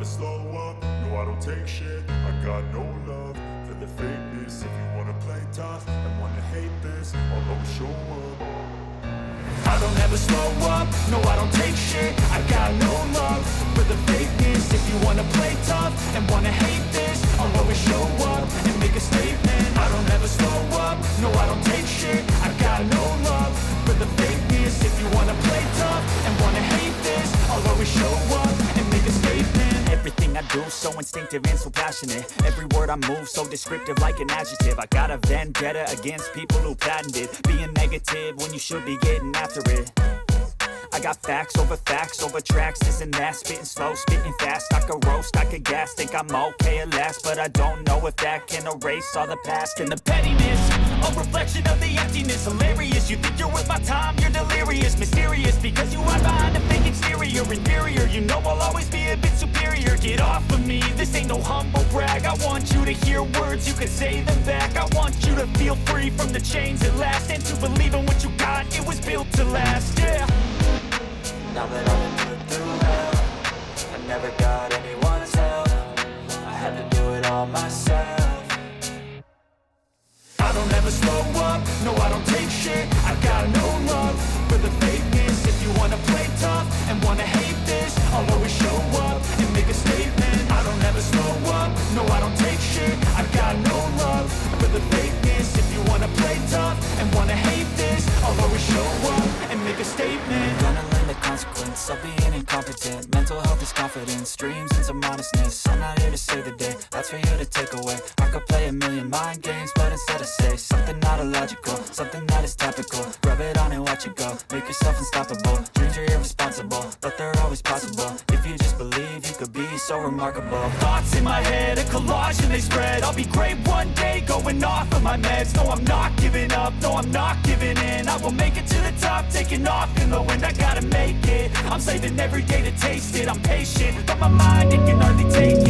slow up, no I don't take shit. I got no love for the fakeness. If you wanna play tough and wanna hate this, I'll always show up. I don't ever slow up, no I don't take shit. I got no love for the fakeness. If you wanna play tough and wanna hate this, I'll always show up and make a statement. I don't ever slow up, no I don't take shit. I got no love for the fakeness. If you wanna play tough and wanna hate this, I'll always show up and make a statement. Everything I do so instinctive and so passionate. Every word I move so descriptive like an adjective. I got a vendetta against people who patented being negative when you should be getting after it. I got facts over tracks, this and that. Spitting slow, spitting fast. I could roast, I could gas. Think I'm okay at last, but I don't know if that can erase all the past. And the pettiness, a reflection of the emptiness. Hilarious, you think you're worth my time, you're delirious. Mysterious, because you hide behind a fake exterior. Inferior, you know I'll always be a bit superior. Get off of me, this ain't no humble brag. I want you to hear words, you can say them back. I want you to feel free from the chains at last, and to believe in what you got, it was built to last, yeah. Now that I've been put through hell, I never got anyone's help. I had to do it all myself. I don't ever slow up, no I don't take shit. I got no love for the fakeness. If you wanna play tough and wanna hate this, I'll always show up and make a statement. I don't ever slow up, no I don't take shit. I got no love for the fakeness. If you wanna play tough and wanna hate this, I'll always show up and make a statement. Gonna learn the consequence of being incompetent. Mental health is confidence, dreams and some honestness. I'm not here to save the day, that's for you to take away. I could play a million mind games, but instead I say something not illogical, something that is topical. Rub it on and watch it go, make yourself unstoppable. Dreams are irresponsible, but they're always possible. If you just believe, you could be so remarkable. Thoughts in my head, a collage and they spread. I'll be great one day, going off of my meds. No, I'm not giving up, no, I'm not giving in. I will make it to the top, taking off in the wind. I gotta make it, I'm saving every day to taste it. I'm patient, but my mind, it can hardly take